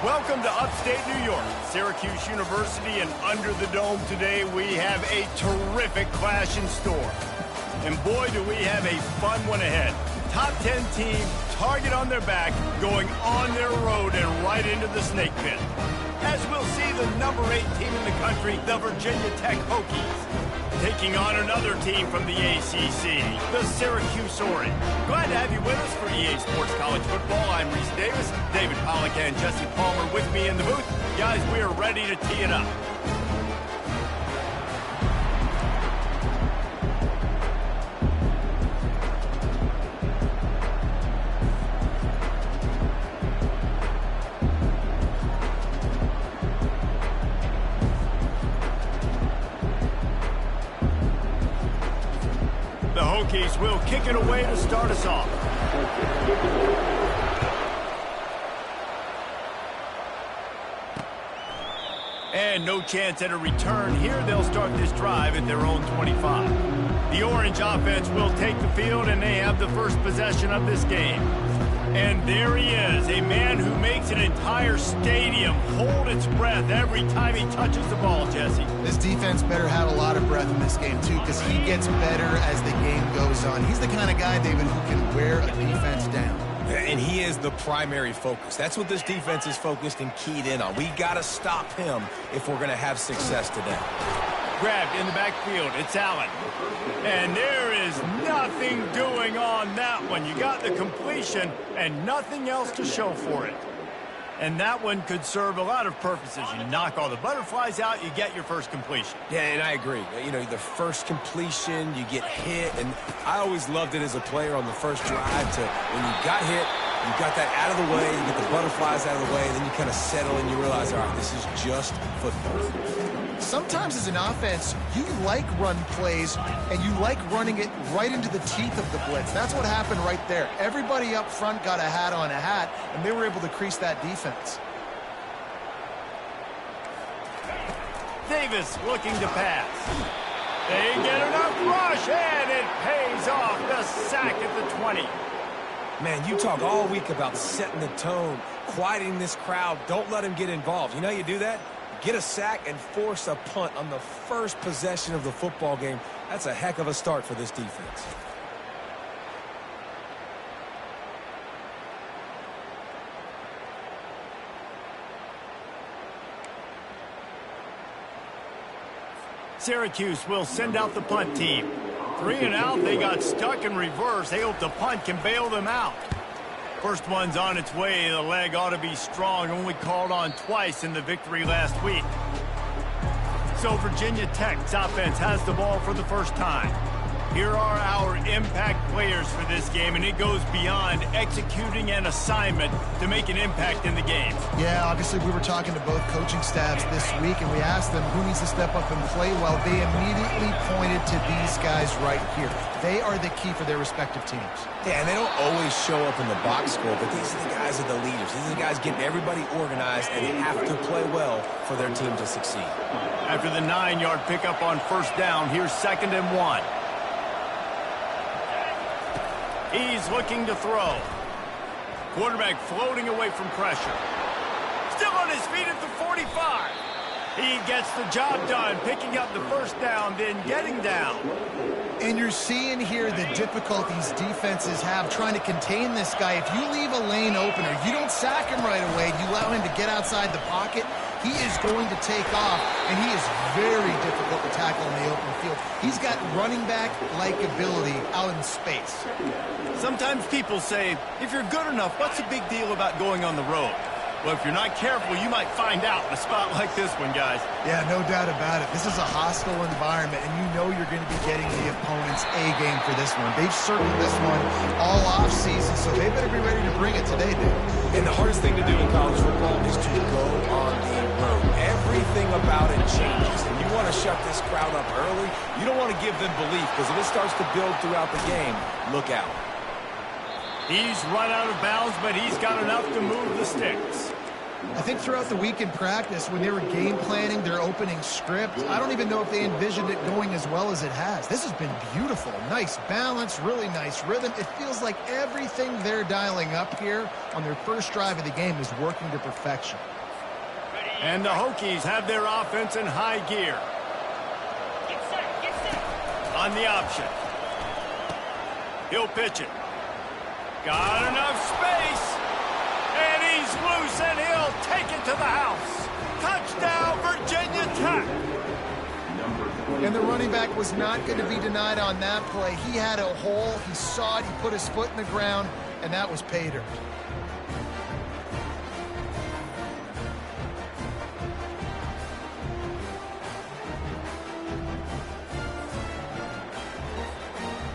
Welcome to upstate New York, Syracuse University, and under the dome today we have a terrific clash in store. And boy, do we have a fun one ahead. Top 10 team, target on their back, going on their road and right into the snake pit. As we'll see the number 8 team in the country, the Virginia Tech Hokies, taking on another team from the ACC, the Syracuse Orange. Glad to have you with us for EA Sports College Football. I'm Reese Davis, David Pollack and Jesse Palmer with me in the booth. Guys, we are ready to tee it up. The Hokies will kick it away to start us off. And no chance at a return here. They'll start this drive at their own 25. The Orange offense will take the field, and they have the first possession of this game. And there he is, a man who makes an entire stadium hold its breath every time he touches the ball, Jesse. This defense better have a lot of breath in this game, too, because he gets better as the game goes on. He's the kind of guy, David, who can wear a defense down. And he is the primary focus. That's what this defense is focused and keyed in on. We got to stop him if we're going to have success today. Grabbed in the backfield, it's Allen. And there is nothing doing on that one. You got the completion and nothing else to show for it. And that one could serve a lot of purposes. You knock all the butterflies out, you get your first completion. Yeah, and I agree. You know, the first completion, you get hit. And I always loved it as a player on the first drive to when you got hit, you got that out of the way, you get the butterflies out of the way, and then you kind of settle and you realize, all right, this is just football. Sometimes as an offense, you like run plays, and you like running it right into the teeth of the blitz. That's what happened right there. Everybody up front got a hat on a hat, and they were able to crease that defense. Davis looking to pass. They get enough rush, and it pays off. The sack at the 20. Man, you talk all week about setting the tone, quieting this crowd. Don't let him get involved. You know how you do that? Get a sack and force a punt on the first possession of the football game. That's a heck of a start for this defense. Syracuse will send out the punt team. 3 and out, they got stuck in reverse. They hope the punt can bail them out. First one's on its way. The leg ought to be strong. Only called on twice in the victory last week. So Virginia Tech's offense has the ball for the first time. Here are our impact players for this game, and it goes beyond executing an assignment to make an impact in the game. Yeah, obviously we were talking to both coaching staffs this week, and we asked them who needs to step up and play well. They immediately pointed to these guys right here. They are the key for their respective teams. Yeah, and they don't always show up in the box score, but these are the guys that are the leaders. These are the guys getting everybody organized, and they have to play well for their team to succeed. After the 9-yard pickup on first down, here's 2nd and 1. He's looking to throw. Quarterback floating away from pressure. Still on his feet at the 45. He gets the job done, picking up the first down, then getting down. And you're seeing here the difficulties defenses have trying to contain this guy. If you leave a lane open or you don't sack him right away, you allow him to get outside the pocket, he is going to take off, and he is very difficult to tackle in the open field. He's got running back-like ability out in space. Sometimes people say, if you're good enough, what's the big deal about going on the road? Well, if you're not careful, you might find out in a spot like this one, guys. Yeah, no doubt about it. This is a hostile environment, and you know you're going to be getting the opponent's A-game for this one. They've circled this one all off-season, so they better be ready to bring it today, dude. And the hardest thing to do in college football is to go on the road. Everything about it changes, and you want to shut this crowd up early. You don't want to give them belief, because if it starts to build throughout the game, look out. He's run out of bounds, but he's got enough to move the sticks. I think throughout the week in practice, when they were game planning their opening script, I don't even know if they envisioned it going as well as it has. This has been beautiful. Nice balance, really nice rhythm. It feels like everything they're dialing up here on their first drive of the game is working to perfection. And the Hokies have their offense in high gear. On the option. He'll pitch it. Got enough space. And he's loose, and he'll take it to the house. Touchdown, Virginia Tech. And the running back was not going to be denied on that play. He had a hole. He saw it. He put his foot in the ground, and that was pay dirt.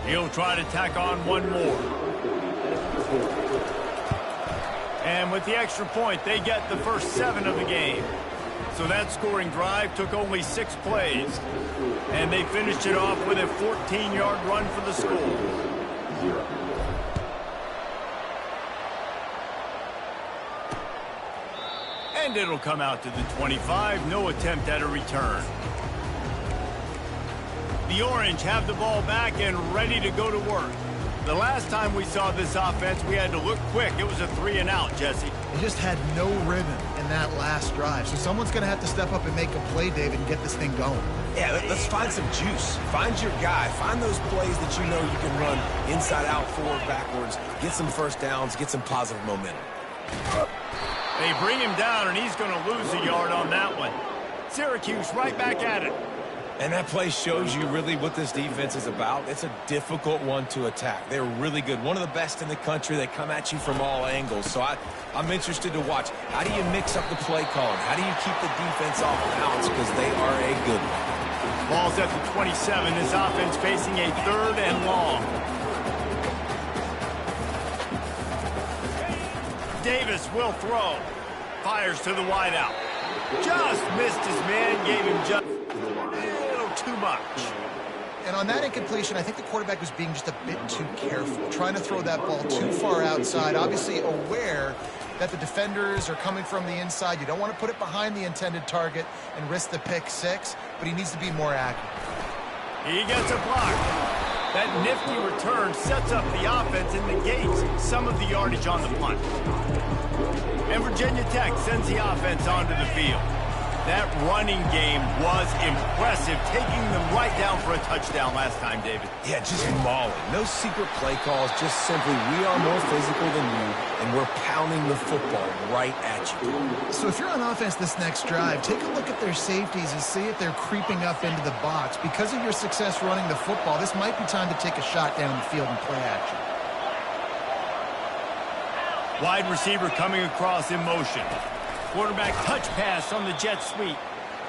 He'll try to tack on one more. And with the extra point, they get the first 7 of the game. So that scoring drive took only 6 plays. And they finished it off with a 14-yard run for the score. And it'll come out to the 25. No attempt at a return. The Orange have the ball back and ready to go to work. The last time we saw this offense, we had to look quick. It was a 3-and-out, Jesse. They just had no rhythm in that last drive. So someone's going to have to step up and make a play, David, and get this thing going. Yeah, let's find some juice. Find your guy. Find those plays that you know you can run inside out, forward, backwards. Get some first downs. Get some positive momentum. They bring him down, and he's going to lose a yard on that one. Syracuse right back at it. And that play shows you really what this defense is about. It's a difficult one to attack. They're really good. One of the best in the country. They come at you from all angles. So I'm interested to watch. How do you mix up the play calling? How do you keep the defense off balance? Because they are a good one. Ball's at the 27. This offense facing a 3rd and long. Davis will throw. Fires to the wideout. Just missed his man. Gave him just too much. And on that incompletion, I think the quarterback was being just a bit too careful, trying to throw that ball too far outside, obviously aware that the defenders are coming from the inside. You don't want to put it behind the intended target and risk the pick 6, but he needs to be more accurate. He gets a block. That nifty return sets up the offense and negates some of the yardage on the punt. And Virginia Tech sends the offense onto the field. That running game was impressive, taking them right down for a touchdown last time, David. Yeah, just mauling. No secret play calls, just simply we are more physical than you, and we're pounding the football right at you. So if you're on offense this next drive, take a look at their safeties and see if they're creeping up into the box. Because of your success running the football, this might be time to take a shot down the field and play action. Wide receiver coming across in motion. Quarterback touch pass on the jet sweep.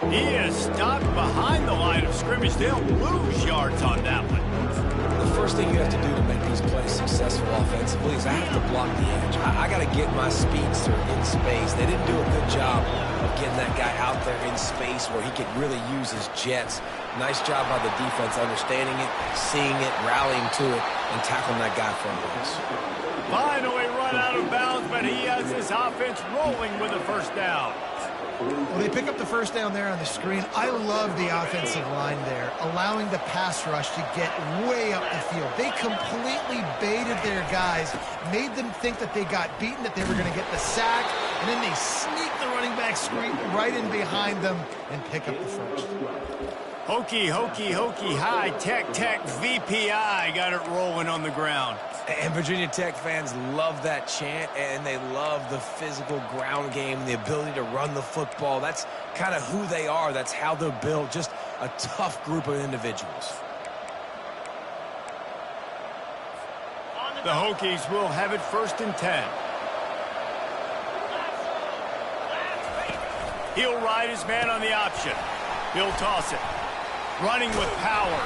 He is stopped behind the line of scrimmage. They'll lose yards on that one. The first thing you have to do to make these plays successful offensively is I have to block the edge. I got to get my speedster in space. They didn't do a good job of getting that guy out there in space where he could really use his jets. Nice job by the defense understanding it, seeing it, rallying to it, and tackling that guy from us. Finally run out of bounds, but he has his offense rolling with a first down. Well, they pick up the first down there on the screen. I love the offensive line there, allowing the pass rush to get way up the field. They completely baited their guys, made them think that they got beaten, that they were going to get the sack, and then they sneak the running back screen right in behind them and pick up the first. Hokie, Hokie, Hokie, high, Tech, Tech, VPI got it rolling on the ground. And Virginia Tech fans love that chant, and they love the physical ground game, the ability to run the football. That's kind of who they are. That's how they're built, just a tough group of individuals. The Hokies will have it 1st and 10. He'll ride his man on the option. He'll toss it. Running with power.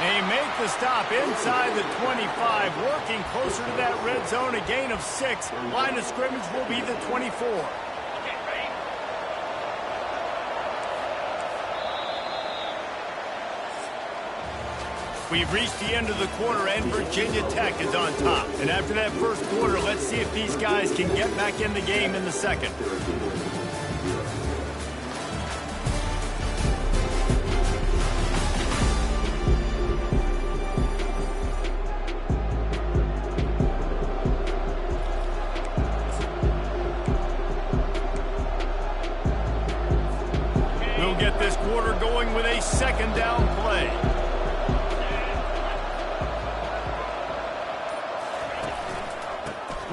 They make the stop inside the 25, working closer to that red zone, a gain of 6. Line of scrimmage will be the 24. We've reached the end of the quarter, and Virginia Tech is on top. And after that first quarter, let's see if these guys can get back in the game in the second. We'll get this quarter going with a second down play.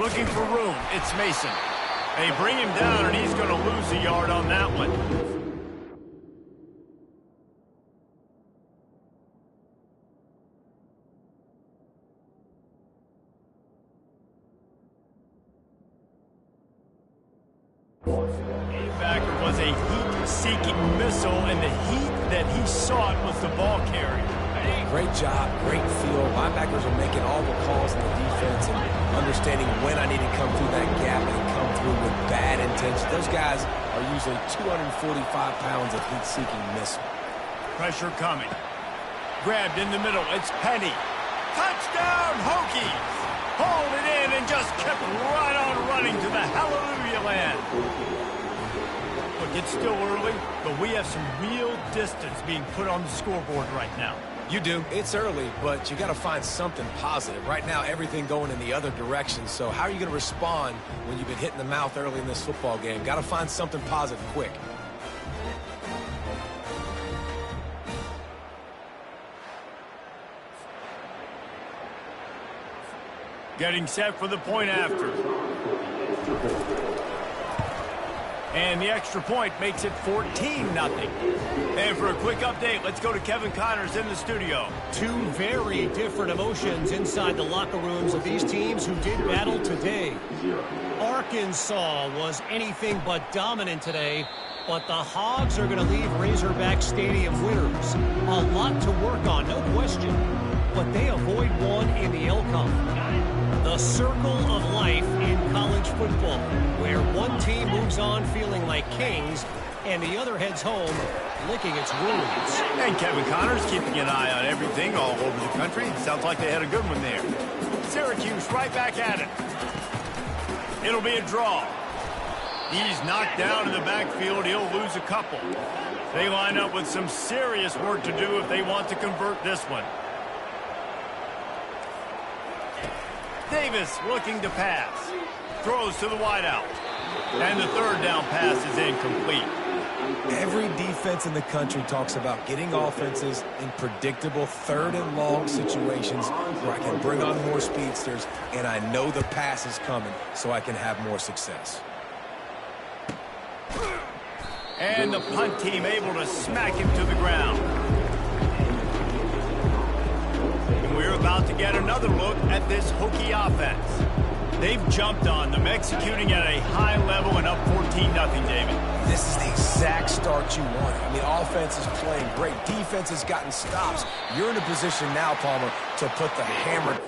Looking for room. It's Mason. They bring him down, and he's going to lose a yard on that one. Backer was a heat-seeking missile, and the heat that he sought was the ball carrier. Great job, great feel. Linebackers are making all the calls in the defense and understanding when I need to come through that gap and come through with bad intention. Those guys are usually 245 pounds of heat-seeking missile. Pressure coming. Grabbed in the middle. It's Penny. Touchdown, Hokies! Hauled it in and just kept right on running to the hallelujah land. Look, it's still early, but we have some real distance being put on the scoreboard right now. You do. It's early, but you got to find something positive. Right now, everything going in the other direction. So how are you going to respond when you've been hit in the mouth early in this football game? Got to find something positive quick. Getting set for the point after. And the extra point makes it 14-0. And for a quick update, let's go to Kevin Connors in the studio. Two very different emotions inside the locker rooms of these teams who did battle today. Arkansas was anything but dominant today, but the Hogs are going to leave Razorback Stadium winners. A lot to work on, no question, but they avoid one in the L-Cup. The circle of life in college football, where one team moves on feeling like kings and the other heads home licking its wounds. And Kevin Connors keeping an eye on everything all over the country. Sounds like they had a good one there. Syracuse right back at it. It'll be a draw. He's knocked down in the backfield. He'll lose a couple. They line up with some serious work to do if they want to convert this one. Davis looking to pass. Throws to the wideout. And the third down pass is incomplete. Every defense in the country talks about getting offenses in predictable third and long situations where I can bring on more speedsters and I know the pass is coming so I can have more success. And the punt team able to smack him to the ground. And we're about to get another look at this Hokie offense. They've jumped on them, executing at a high level and up 14-0, David. This is the exact start you want. I mean, offense is playing great. Defense has gotten stops. You're in a position now, Palmer, to put the hammer.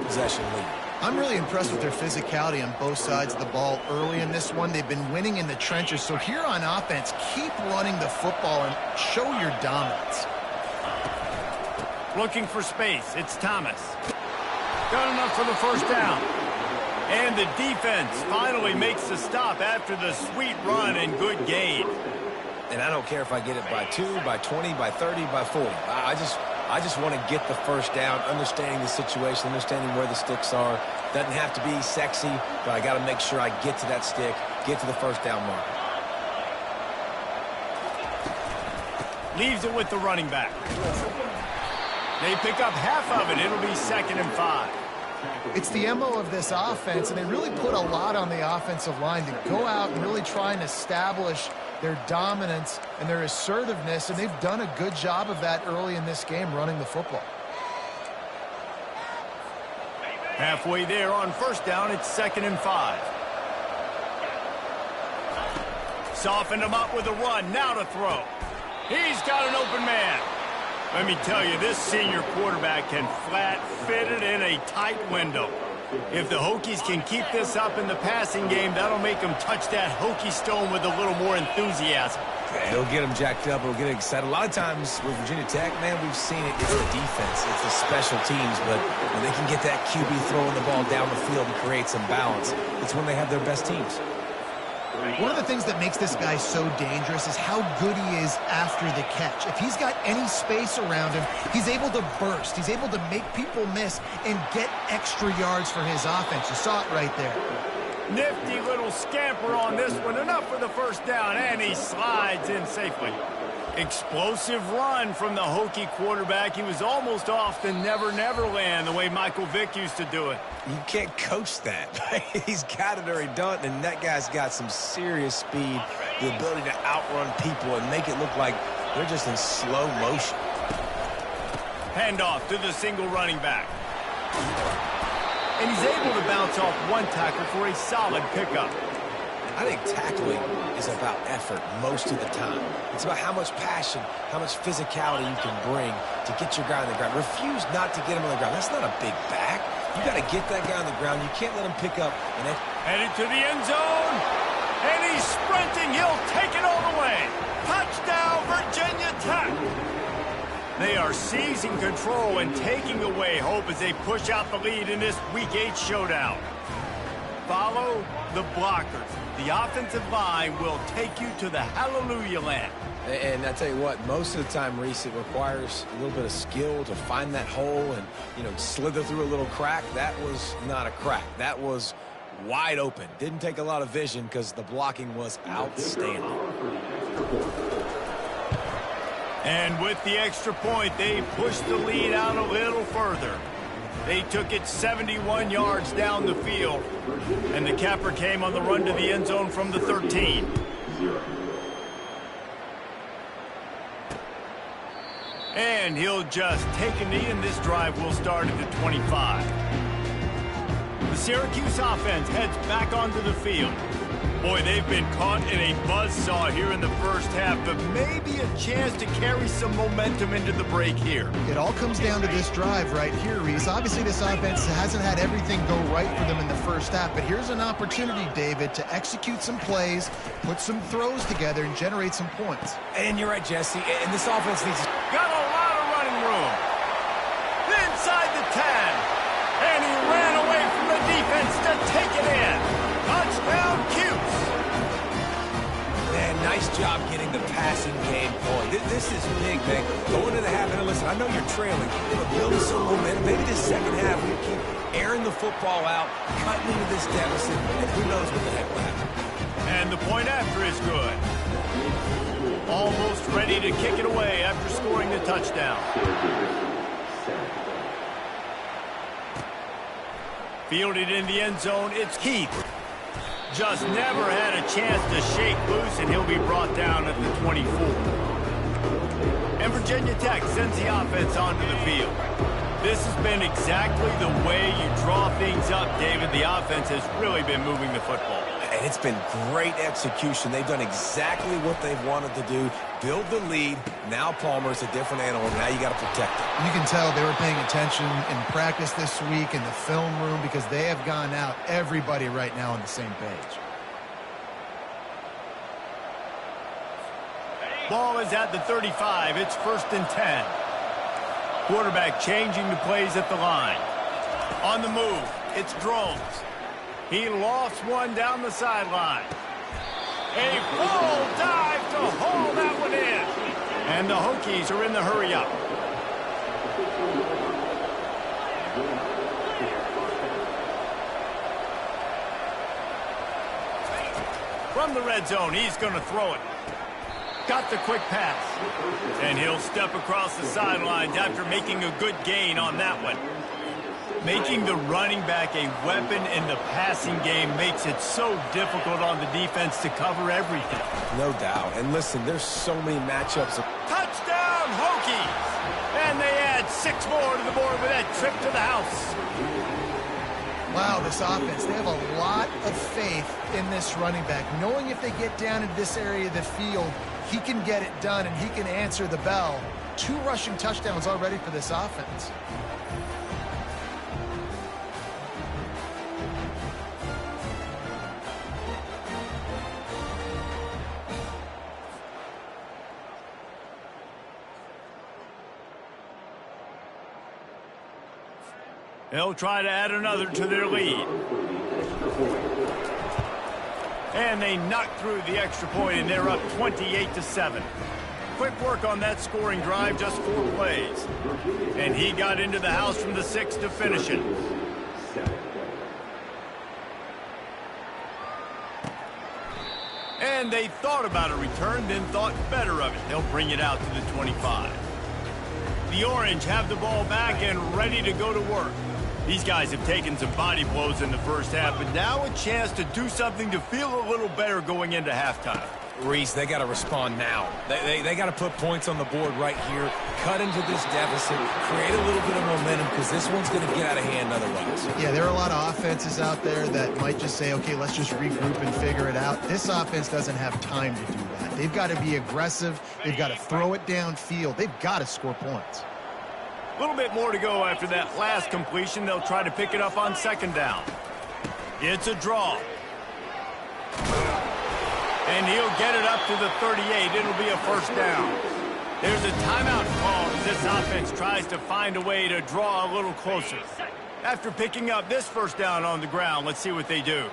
Possession lead. I'm really impressed with their physicality on both sides of the ball early in this one. They've been winning in the trenches. So here on offense, keep running the football and show your dominance. Looking for space. It's Thomas. Got enough for the first down. And the defense finally makes the stop after the sweet run and good gain. And I don't care if I get it by 2, by 20, by 30, by 40. I just want to get the first down, understanding the situation, understanding where the sticks are. Doesn't have to be sexy, but I got to make sure I get to that stick, get to the first down mark. Leaves it with the running back. They pick up half of it. It'll be 2nd and 5. It's the MO of this offense, and they really put a lot on the offensive line to go out and really try and establish their dominance and their assertiveness, and they've done a good job of that early in this game, running the football. Halfway there on first down, it's 2nd and 5. Softened him up with a run, now to throw. He's got an open man. Let me tell you, this senior quarterback can flat fit it in a tight window. If the Hokies can keep this up in the passing game, that'll make them touch that Hokie stone with a little more enthusiasm. It'll get them jacked up. It'll get them excited. A lot of times with Virginia Tech, man, we've seen it. It's the defense. It's the special teams. But when they can get that QB throwing the ball down the field and create some balance, it's when they have their best teams. One of the things that makes this guy so dangerous is how good he is after the catch. If he's got any space around him, he's able to burst. He's able to make people miss and get extra yards for his offense. You saw it right there. Nifty little scamper on this one. Enough for the first down, and he slides in safely. Explosive run from the Hokie quarterback. He was almost off the never land the way Michael Vick used to do it. You can't coach that. He's got it or he doesn't, and that guy's got some serious speed, the ability to outrun people and make it look like they're just in slow motion. Handoff to the single running back. And he's able to bounce off one tackle for a solid pickup. I think tackling is about effort most of the time. It's about how much passion, how much physicality you can bring to get your guy on the ground. Refuse not to get him on the ground. That's not a big back. You got to get that guy on the ground. You can't let him pick up. And headed to the end zone. And he's sprinting. He'll take it all the way. Touchdown, Virginia Tech. They are seizing control and taking away hope as they push out the lead in this Week 8 showdown. Follow the blockers. The offensive line will take you to the hallelujah land. And I tell you what, most of the time, Reese, it requires a little bit of skill to find that hole and, slither through a little crack. That was not a crack. That was wide open. Didn't take a lot of vision because the blocking was outstanding. And with the extra point, they pushed the lead out a little further. They took it 71 yards down the field, and the capper came on the run to the end zone from the 13. And he'll just take a knee, and this drive will start at the 25. The Syracuse offense heads back onto the field. Boy, they've been caught in a buzzsaw here in the first half, but maybe a chance to carry some momentum into the break here. It all comes down to this drive right here, Reese. Obviously, this offense hasn't had everything go right for them in the first half, but here's an opportunity, David, to execute some plays, put some throws together, and generate some points. And you're right, Jesse, and this offense needs... Got a lot of running room. Inside the 10, and he ran away from the defense to take it in. Touchdown, Cuse. Man, nice job getting the passing game going. This is big, man. Going to the half, and listen, I know you're trailing, but build some momentum. Maybe this second half, we keep airing the football out, cutting into this deficit, and who knows what the heck will happen. And the point after is good. Almost ready to kick it away after scoring the touchdown. Fielded in the end zone, it's Heath. Just never had a chance to shake loose, and he'll be brought down at the 24. And Virginia Tech sends the offense onto the field. This has been exactly the way you draw things up, David. The offense has really been moving the football. And it's been great execution. They've done exactly what they've wanted to do. Build the lead. Now Palmer's a different animal. Now you got to protect it. You can tell they were paying attention in practice this week in the film room because they have gone out, everybody right now on the same page. Ball is at the 35. It's 1st and 10. Quarterback changing the plays at the line. On the move, it's Drones. He lost one down the sideline. A full dive to haul that one in. And the Hokies are in the hurry up. From the red zone, he's going to throw it. Got the quick pass. And he'll step across the sidelines after making a good gain on that one. Making the running back a weapon in the passing game makes it so difficult on the defense to cover everything. No doubt. And listen, there's so many matchups. Touchdown, Hokies! And they add 6 more to the board with that trip to the house. Wow, this offense, they have a lot of faith in this running back, knowing if they get down in this area of the field, he can get it done and he can answer the bell. 2 rushing touchdowns already for this offense. They'll try to add another to their lead. And they knock through the extra point, and they're up 28-7. Quick work on that scoring drive, just 4 plays. And he got into the house from the 6 to finish it. And they thought about a return, then thought better of it. They'll bring it out to the 25. The Orange have the ball back and ready to go to work. These guys have taken some body blows in the first half, but now a chance to do something to feel a little better going into halftime. Reese, they got to respond now. They got to put points on the board right here, cut into this deficit, create a little bit of momentum, because this one's going to get out of hand otherwise. Yeah, there are a lot of offenses out there that might just say, okay, let's just regroup and figure it out. This offense doesn't have time to do that. They've got to be aggressive. They've got to throw it downfield. They've got to score points. A little bit more to go after that last completion. They'll try to pick it up on second down. It's a draw. And he'll get it up to the 38. It'll be a first down. There's a timeout call as this offense tries to find a way to draw a little closer. After picking up this first down on the ground, let's see what they do.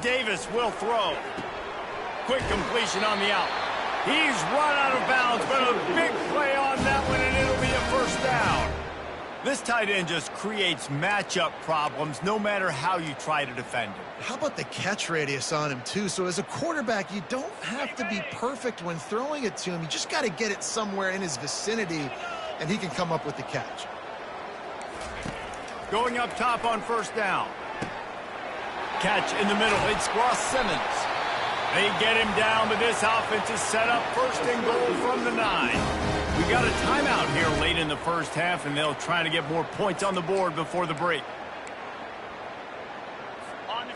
Davis will throw. Quick completion on the out. He's run out of bounds, but a big play on that one, and it'll be a first down. This tight end just creates matchup problems no matter how you try to defend him. How about the catch radius on him, too? So as a quarterback, you don't have to be perfect when throwing it to him. You just got to get it somewhere in his vicinity, and he can come up with the catch. Going up top on first down. Catch in the middle. It's Ross Simmons. They get him down, but this offense is set up first and goal from the 9. We got a timeout here late in the first half, and they'll try to get more points on the board before the break.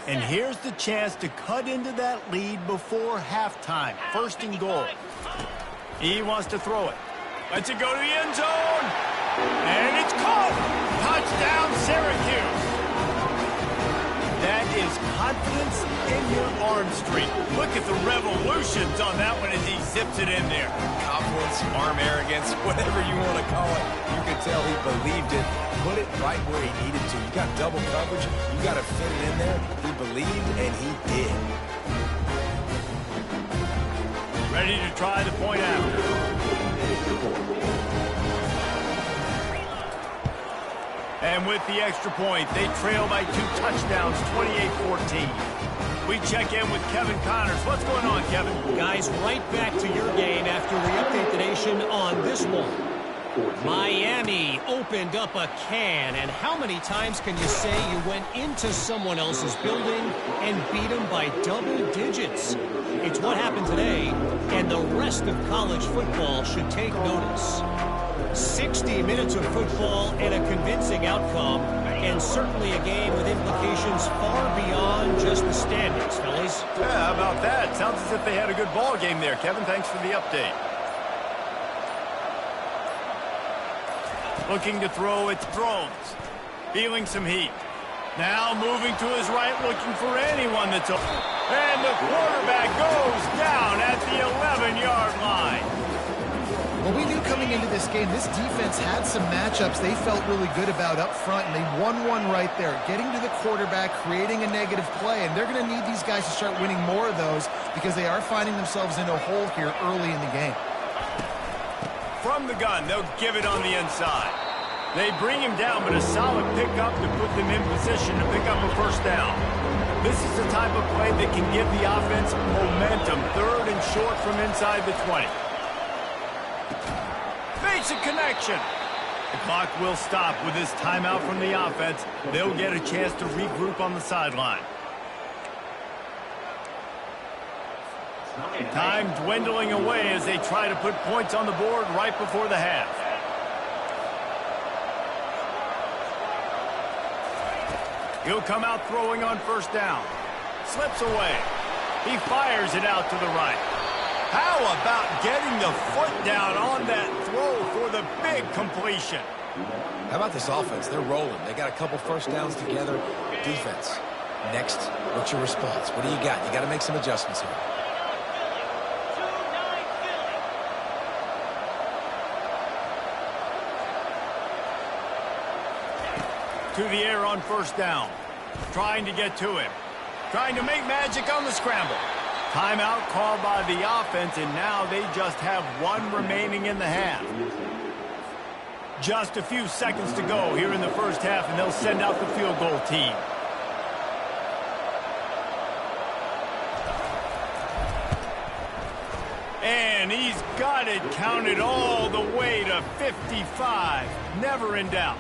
And here's the chance to cut into that lead before halftime. First and goal. He wants to throw it. Lets it go to the end zone. And it's caught. Touchdown, Syracuse. That is confidence in your arm strength. Look at the revolutions on that one as he zips it in there. Confidence, arm arrogance, whatever you want to call it. You can tell he believed it. Put it right where he needed to. You got double coverage. You got to fit it in there. He believed, and he did. Ready to try the point after. And with the extra point, they trail by 2 touchdowns, 28-14. We check in with Kevin Connors. What's going on, Kevin? Guys, right back to your game after we update the nation on this one. Miami opened up a can, and how many times can you say you went into someone else's building and beat them by double digits? It's what happened today, and the rest of college football should take notice. 60 minutes of football and a convincing outcome, and certainly a game with implications far beyond just the standings, fellas. Yeah, how about that? Sounds as if they had a good ball game there. Kevin, thanks for the update. Looking to throw, it's Drones. Feeling some heat. Now moving to his right, looking for anyone that's open. And the quarterback goes down at the 11-yard line. Well, we knew coming into this game, this defense had some matchups they felt really good about up front, and they won one right there, getting to the quarterback, creating a negative play, and they're going to need these guys to start winning more of those because they are finding themselves in a hole here early in the game. From the gun, they'll give it on the inside. They bring him down, but a solid pickup to put them in position to pick up a first down. This is the type of play that can give the offense momentum, 3rd and short from inside the 20. Makes a connection. The clock will stop with this timeout from the offense. They'll get a chance to regroup on the sideline. Time dwindling away as they try to put points on the board right before the half. He'll come out throwing on first down. Slips away. He fires it out to the right. How about getting the foot down on that throw for the big completion? How about this offense? They're rolling. They got a couple first downs together. Defense. Next, what's your response? What do you got? You got to make some adjustments here. To the air on first down. Trying to get to him. Trying to make magic on the scramble. Timeout called by the offense, and now they just have one remaining in the half. Just a few seconds to go here in the first half, and they'll send out the field goal team. And he's got it counted all the way to 55. Never in doubt.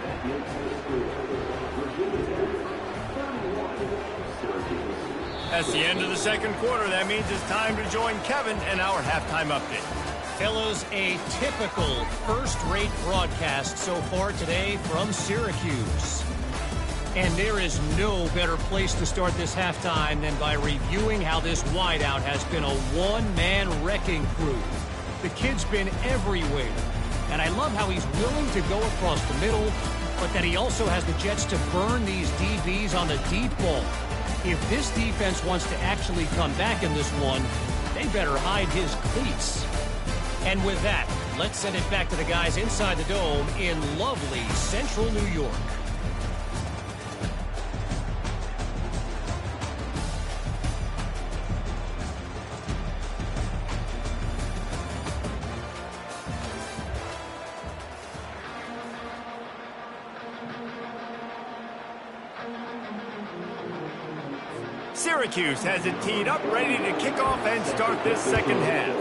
That's the end of the second quarter. That means it's time to join Kevin in our halftime update. Fellas, a typical first-rate broadcast so far today from Syracuse. And there is no better place to start this halftime than by reviewing how this wideout has been a one-man wrecking crew. The kid's been everywhere. And I love how he's willing to go across the middle, but that he also has the jets to burn these DBs on the deep ball. If this defense wants to actually come back in this one, they better hide his cleats. And with that, let's send it back to the guys inside the dome in lovely central New York. Syracuse has it teed up, ready to kick off and start this second half.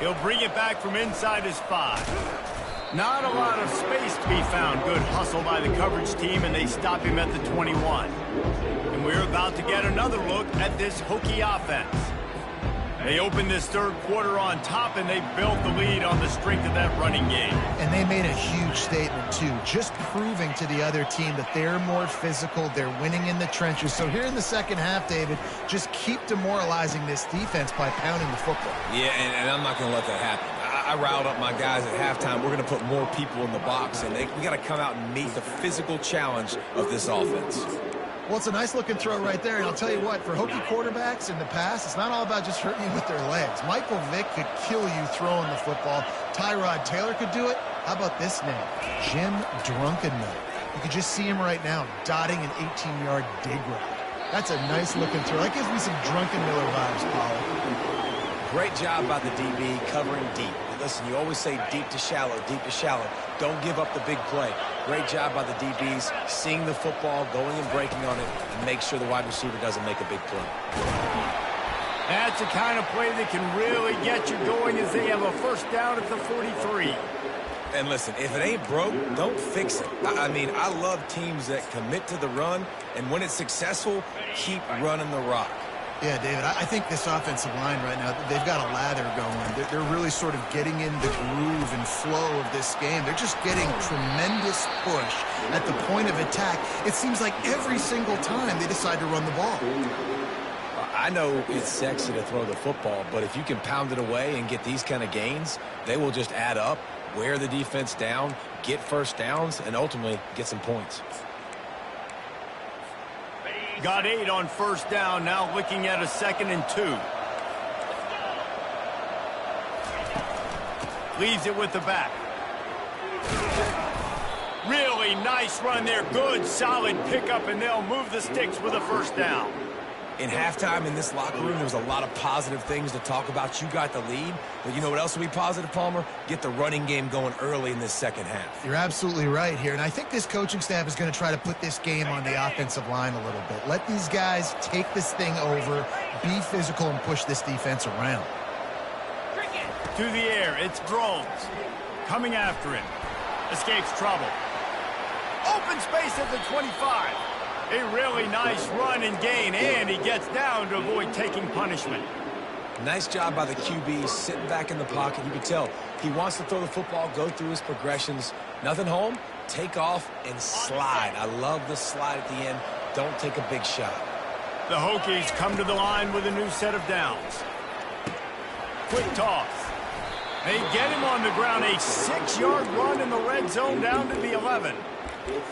He'll bring it back from inside his 5. Not a lot of space to be found. Good hustle by the coverage team, and they stop him at the 21. And we're about to get another look at this Hokie offense. They opened this third quarter on top, and they built the lead on the strength of that running game. And they made a huge statement, too, just proving to the other team that they're more physical, they're winning in the trenches. So here in the second half, David, just keep demoralizing this defense by pounding the football. Yeah, and I'm not going to let that happen. I riled up my guys at halftime. We're going to put more people in the box, and we got to come out and meet the physical challenge of this offense. Well, it's a nice-looking throw right there, and I'll tell you what, for Hokie quarterbacks in the past, it's not all about just hurting you with their legs. Michael Vick could kill you throwing the football. Tyrod Taylor could do it. How about this name? Jim Drunkenmiller. You can just see him right now dotting an 18-yard dig route. That's a nice-looking throw. That gives me some Drunkenmiller vibes, Paul. Great job by the DB covering deep. Listen, you always say deep to shallow, deep to shallow. Don't give up the big play. Great job by the DBs, seeing the football, going and breaking on it, and make sure the wide receiver doesn't make a big play. That's the kind of play that can really get you going as they have a first down at the 43. And listen, if it ain't broke, don't fix it. I mean, I love teams that commit to the run, and when it's successful, keep running the rock. Yeah, David, I think this offensive line right now, they've got a lather going. They're really sort of getting in the groove and flow of this game. They're just getting tremendous push at the point of attack. It seems like every single time they decide to run the ball. I know it's sexy to throw the football, but if you can pound it away and get these kind of gains, they will just add up, wear the defense down, get first downs, and ultimately get some points. Got 8 on first down, now looking at a 2nd and 2. Leaves it with the back. Really nice run there. Good, solid pickup, and they'll move the sticks with a first down. In halftime in this locker room, there was a lot of positive things to talk about. You got the lead, but you know what else will be positive, Palmer? Get the running game going early in this second half. You're absolutely right here, and I think this coaching staff is going to try to put this game on the offensive line a little bit. Let these guys take this thing over, be physical, and push this defense around. To the air, it's Drones. Coming after him. Escapes trouble. Open space at the 25. A really nice run and gain, and he gets down to avoid taking punishment. Nice job by the QB, sitting back in the pocket. You can tell he wants to throw the football, go through his progressions. Nothing home, take off and slide. I love the slide at the end. Don't take a big shot. The Hokies come to the line with a new set of downs. Quick toss. They get him on the ground. A 6-yard run in the red zone down to the 11.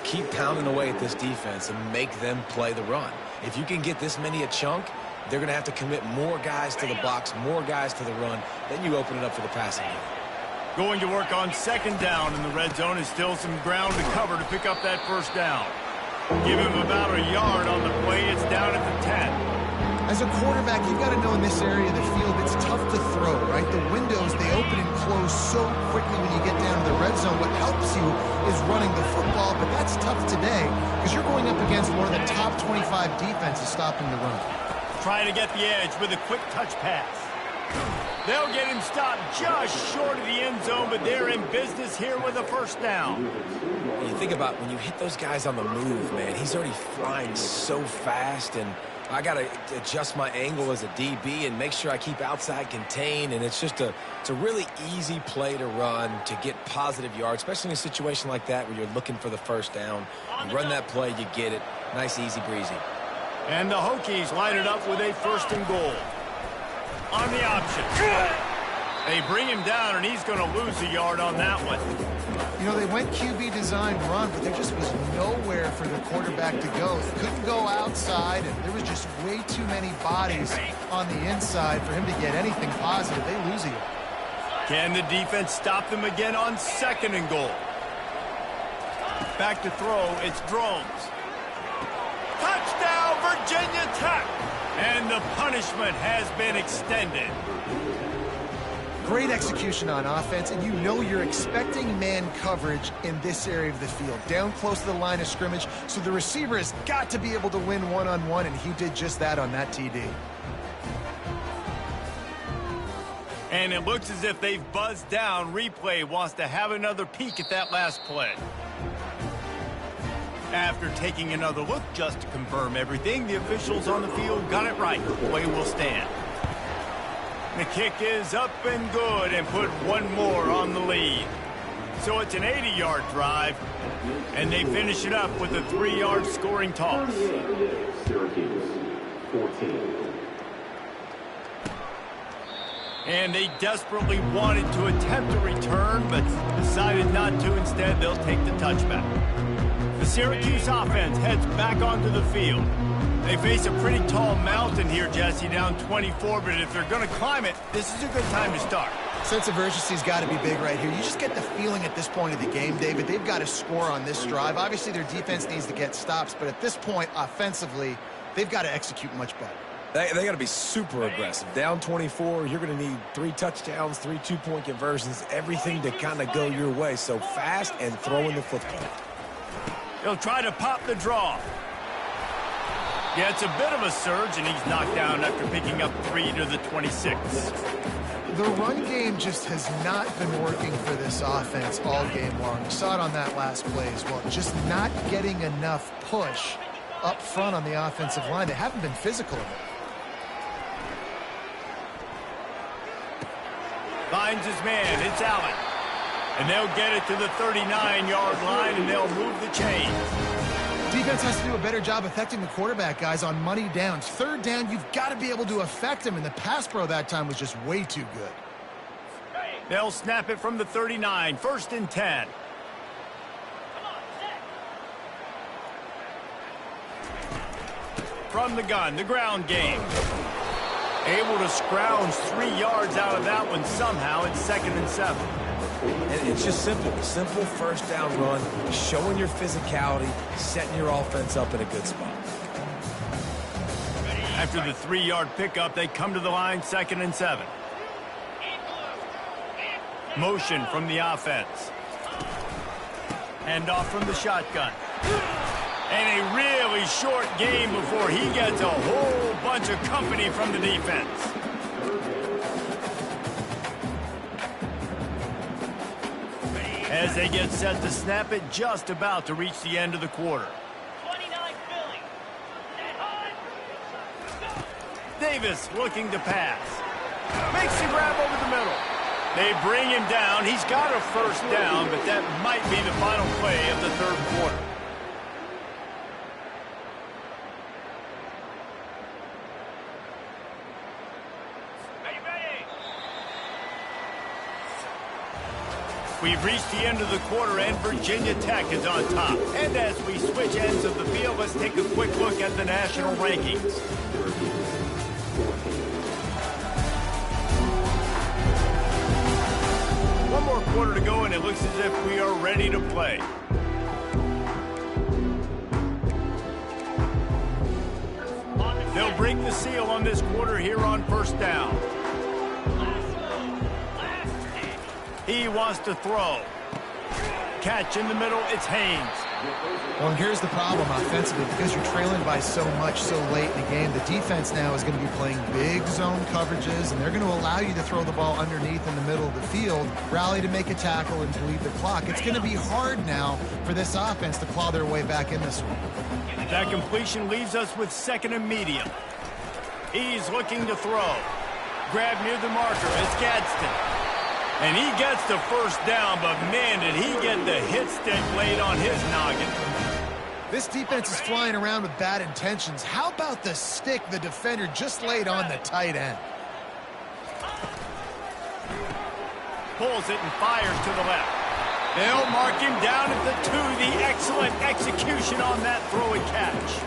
Keep pounding away at this defense and make them play the run. If you can get this many a chunk, they're going to have to commit more guys to the box, more guys to the run. Then you open it up for the passing game. Going to work on second down in the red zone is still some ground to cover to pick up that first down. Give him about a yard on the play. It's down at the 10. As a quarterback, you've got to know in this area of the field, it's tough to throw, right? The windows, they open and close so quickly when you get down to the red zone. What helps you is running the football, but that's tough today because you're going up against one of the top 25 defenses stopping the run. Trying to get the edge with a quick touch pass. They'll get him stopped just short of the end zone, but they're in business here with a first down. You think about when you hit those guys on the move, man, he's already flying so fast, and I got to adjust my angle as a DB and make sure I keep outside contained, and it's a really easy play to run to get positive yards, especially in a situation like that where you're looking for the first down. You run that play, you get it. Nice, easy breezy. And the Hokies line it up with a first and goal. On the option. They bring him down, and he's going to lose a yard on that one. You know, they went QB design run, but there just was nowhere for the quarterback to go. He couldn't go outside, and there was just way too many bodies on the inside for him to get anything positive. They lose a yard. Can the defense stop them again on second and goal? Back to throw, it's Drones. Touchdown, Virginia Tech! And the punishment has been extended. Great execution on offense, and you know you're expecting man coverage in this area of the field, down close to the line of scrimmage, so the receiver has got to be able to win one-on-one, and he did just that on that TD. And it looks as if they've buzzed down. Replay wants to have another peek at that last play. After taking another look just to confirm everything, the officials on the field got it right. Play will stand. The kick is up and good and put one more on the lead. So it's an 80-yard drive, and they finish it up with a 3-yard scoring toss. Syracuse, 14. And they desperately wanted to attempt a return, but decided not to. Instead, they'll take the touchback. The Syracuse offense heads back onto the field. They face a pretty tall mountain here, Jesse, down 24, but if they're going to climb it, this is a good time to start. Sense of urgency's got to be big right here. You just get the feeling at this point of the game, David, they've got to score on this drive. Obviously, their defense needs to get stops, but at this point, offensively, they've got to execute much better. They got to be super aggressive. Down 24, you're going to need 3 touchdowns, 3 two-point conversions, everything to kind of go your way. So fast and throwing the football. He'll try to pop the draw. Yeah, it's a bit of a surge, and he's knocked down after picking up 3 to the 26. The run game just has not been working for this offense all game long. You saw it on that last play as well. Just not getting enough push up front on the offensive line. They haven't been physical enough. Finds his man. It's Allen. And they'll get it to the 39-yard line, and they'll move the chains. Defense has to do a better job affecting the quarterback, guys, on money downs. Third down, you've got to be able to affect him, and the pass pro that time was just way too good. They'll snap it from the 39, 1st and 10. From the gun, the ground game. Able to scrounge 3 yards out of that one somehow. It's 2nd and 7. And it's just simple first down run, showing your physicality, setting your offense up in a good spot. After the 3-yard pickup, they come to the line, 2nd and 7. Motion from the offense. Hand off from the shotgun. And a really short game before he gets a whole bunch of company from the defense. As they get set to snap it, just about to reach the end of the quarter. Davis looking to pass. Makes the grab over the middle. They bring him down. He's got a first down, but that might be the final play of the 3rd quarter. We've reached the end of the quarter, and Virginia Tech is on top. And as we switch ends of the field, let's take a quick look at the national rankings. One more quarter to go, and it looks as if we are ready to play. They'll break the seal on this quarter here on first down. He wants to throw. Catch in the middle, it's Haynes. Well, and here's the problem offensively. Because you're trailing by so much so late in the game, the defense now is going to be playing big zone coverages, and they're going to allow you to throw the ball underneath in the middle of the field, rally to make a tackle, and bleed the clock. It's going to be hard now for this offense to claw their way back in this one. That completion leaves us with second and medium. He's looking to throw. Grab near the marker. It's Gadsden. And he gets the first down, but man, did he get the hit stick laid on his noggin. This defense is flying around with bad intentions. How about the stick the defender just laid on the tight end? Pulls it and fires to the left. They'll mark him down at the 2. The excellent execution on that throw and catch.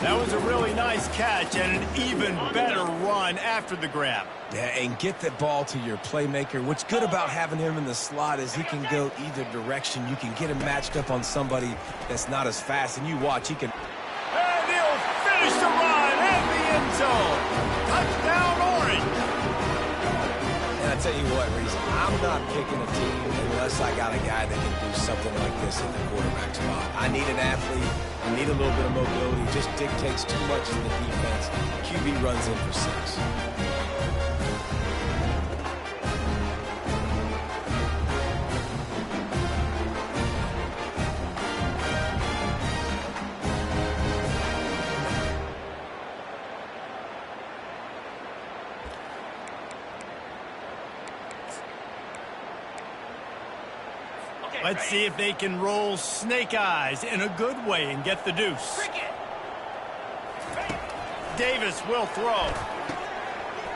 That was a really nice catch and an even better run after the grab. Yeah, and get the ball to your playmaker. What's good about having him in the slot is he can go either direction. You can get him matched up on somebody that's not as fast, and you watch, he can... And he'll finish the run in the end zone. Touchdown, Orange. And I tell you what, Reese, I'm not picking a team unless I got a guy that can do something like this in the quarterback spot. I need an athlete. I need a little bit of mobility. Just dictates too much to the defense. QB runs in for 6. Let's see if they can roll snake eyes in a good way and get the deuce. Davis will throw.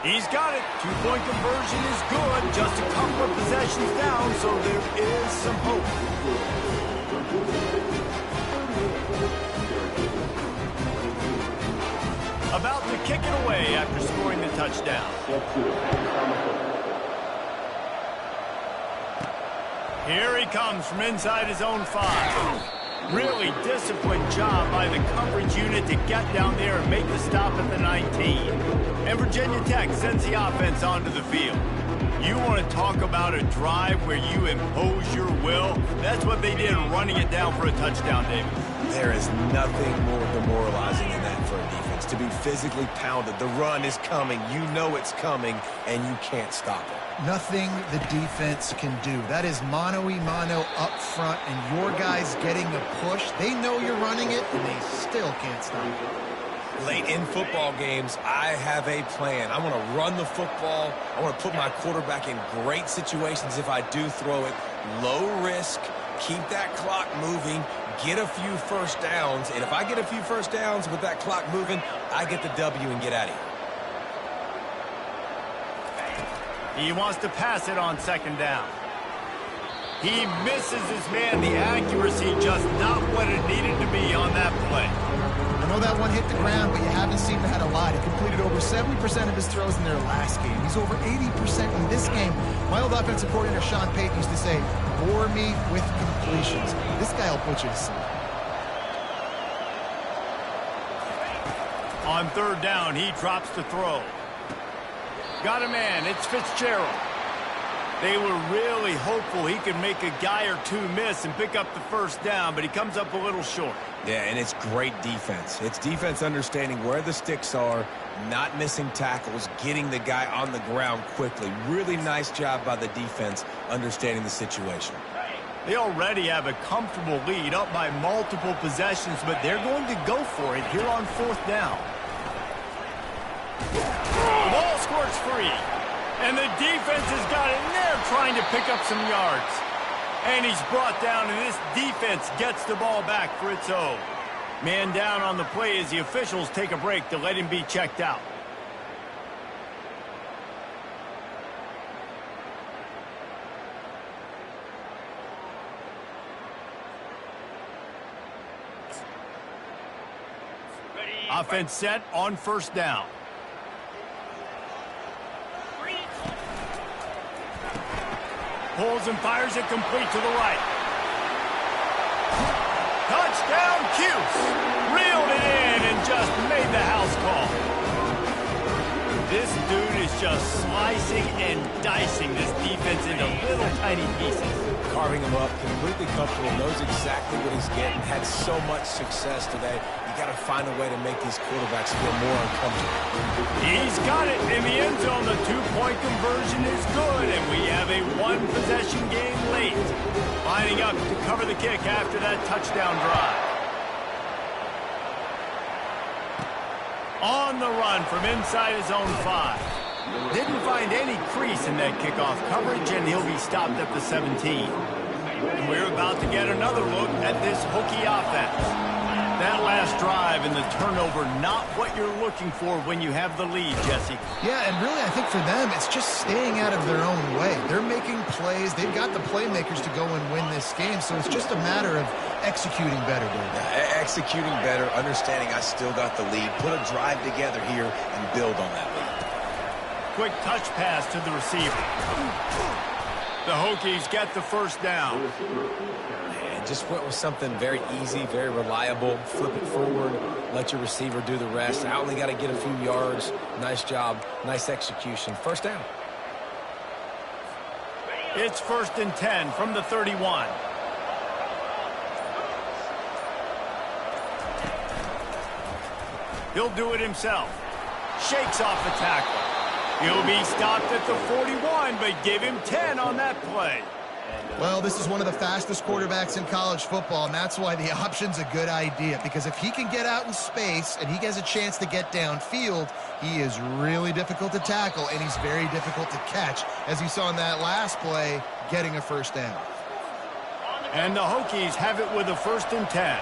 He's got it. 2-point conversion is good. Just a couple of possessions down, so there is some hope. About to kick it away after scoring the touchdown. Here he comes from inside his own 5. Really disciplined job by the coverage unit to get down there and make the stop at the 19. And Virginia Tech sends the offense onto the field. You want to talk about a drive where you impose your will? That's what they did, running it down for a touchdown, David. There is nothing more demoralizing than that for a defense, to be physically pounded. The run is coming. You know it's coming, and you can't stop it. Nothing the defense can do. That is mano-a-mano up front, and your guys getting a push. They know you're running it, and they still can't stop it. Late in football games, I have a plan. I want to run the football. I want to put my quarterback in great situations if I do throw it. Low risk, keep that clock moving, get a few first downs. And if I get a few first downs with that clock moving, I get the W and get out of here. He wants to pass it on second down. He misses his man. The accuracy just not what it needed to be on that play. I know that one hit the ground, but you haven't seen him had a lot. He completed over 70% of his throws in their last game. He's over 80% in this game. My old offensive coordinator, Sean Payton, used to say, bore me with completions. This guy will put you to sleep. On third down, he drops the throw. Got a man. It's Fitzgerald. They were really hopeful he could make a guy or two miss and pick up the first down, but he comes up a little short. Yeah, and it's great defense. It's defense understanding where the sticks are, not missing tackles, getting the guy on the ground quickly. Really nice job by the defense understanding the situation. They already have a comfortable lead up by multiple possessions, but they're going to go for it here on fourth down. The ball squirts free, and the defense has got it in there trying to pick up some yards. And he's brought down, and this defense gets the ball back for its own. Man down on the play as the officials take a break to let him be checked out. Offense set on first down. pulls and fires it complete to the right. Touchdown, Cuse. Reeled it in and just made the house call. This dude is just slicing and dicing this defense into little tiny pieces. Carving him up, completely comfortable, knows exactly what he's getting, had so much success today. You got to find a way to make these quarterbacks feel more uncomfortable. He's got it in the end zone. The two-point conversion is good, and we have a one-possession game late. Lining up to cover the kick after that touchdown drive. On the run from inside his own 5. Didn't find any crease in that kickoff coverage, and he'll be stopped at the 17. And we're about to get another look at this Hokie offense. That last drive and the turnover, not what you're looking for when you have the lead, Jesse. Yeah, and really I think for them it's just staying out of their own way. They're making plays. They've got the playmakers to go and win this game, so it's just a matter of executing better, David. Executing better, understanding I still got the lead. Put a drive together here and build on that lead. Quick touch pass to the receiver. The Hokies get the first down. And just went with something very easy, very reliable. Flip it forward, let your receiver do the rest. I only got to get a few yards. Nice job, nice execution. First down. It's 1st and 10 from the 31. He'll do it himself. Shakes off the tackle. He'll be stopped at the 41, but give him 10 on that play. Well, this is one of the fastest quarterbacks in college football, and that's why the option's a good idea, because if he can get out in space and he has a chance to get downfield, he is really difficult to tackle, and he's very difficult to catch, as you saw in that last play, getting a first down. And the Hokies have it with a 1st and 10.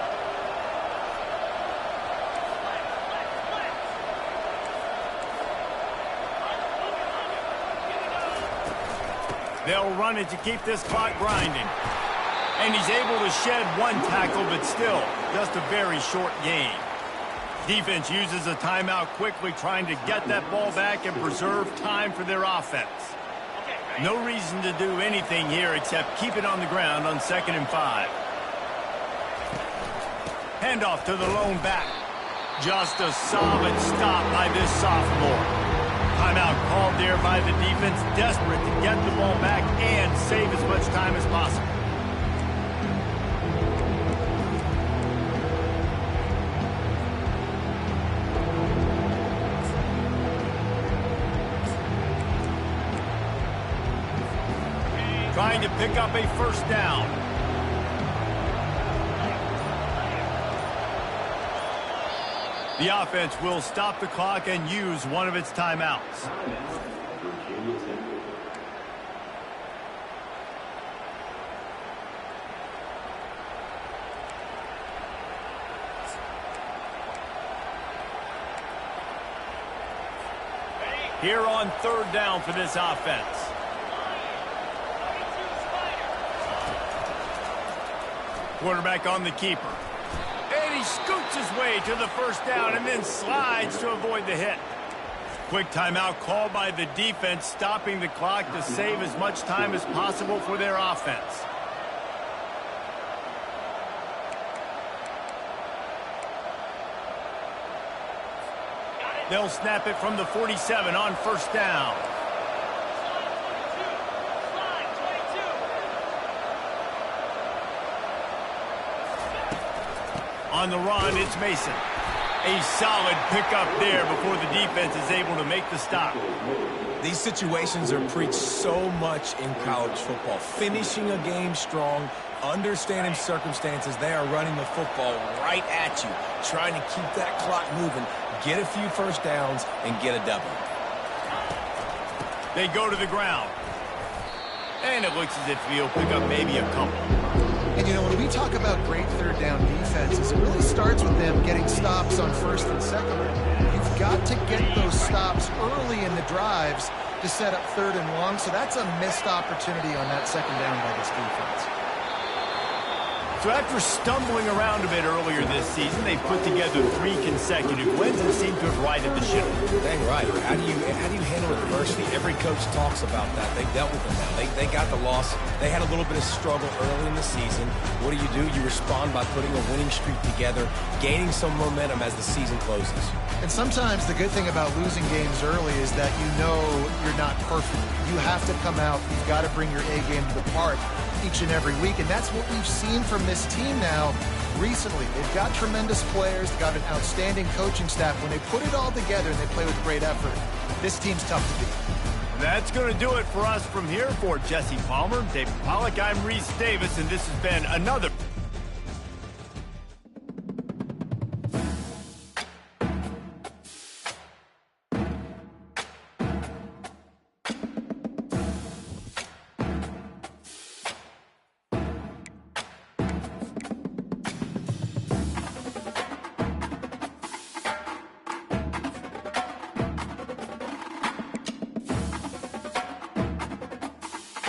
They'll run it to keep this clock grinding. And he's able to shed one tackle, but still, just a very short game. Defense uses a timeout quickly, trying to get that ball back and preserve time for their offense. No reason to do anything here except keep it on the ground on 2nd and 5. Handoff to the lone back. Just a solid stop by this sophomore. Timeout called there by the defense, desperate to get the ball back and save as much time as possible. Trying to pick up a first down. The offense will stop the clock and use one of its timeouts. Here on 3rd down for this offense. Quarterback on the keeper. And he scoots his way to the first down and then slides to avoid the hit. Quick timeout called by the defense, stopping the clock to save as much time as possible for their offense. They'll snap it from the 47 on 1st down. On the run, it's Mason. A solid pickup there before the defense is able to make the stop. These situations are preached so much in college football. Finishing a game strong, understanding circumstances. They are running the football right at you, trying to keep that clock moving, get a few first downs, and get a double. They go to the ground. And it looks as if he'll pick up maybe a couple. And, you know, when we talk about great 3rd down defenses, it really starts with them getting stops on 1st and 2nd. You've got to get those stops early in the drives to set up 3rd and long, so that's a missed opportunity on that 2nd down by this defense. So after stumbling around a bit earlier this season, they put together 3 consecutive wins and seem to have righted the ship. Dang right. How do you handle adversity? Every coach talks about that. They've dealt with it now. They got the loss. They had a little bit of struggle early in the season. What do? You respond by putting a winning streak together, gaining some momentum as the season closes. And sometimes the good thing about losing games early is that you know you're not perfect. You have to come out. You've got to bring your A game to the park each and every week. And that's what we've seen from this team now recently. They've got tremendous players. They've got an outstanding coaching staff. When they put it all together and they play with great effort, this team's tough to beat. That's going to do it for us from here. For Jesse Palmer, David Pollack, I'm Reese Davis, and this has been another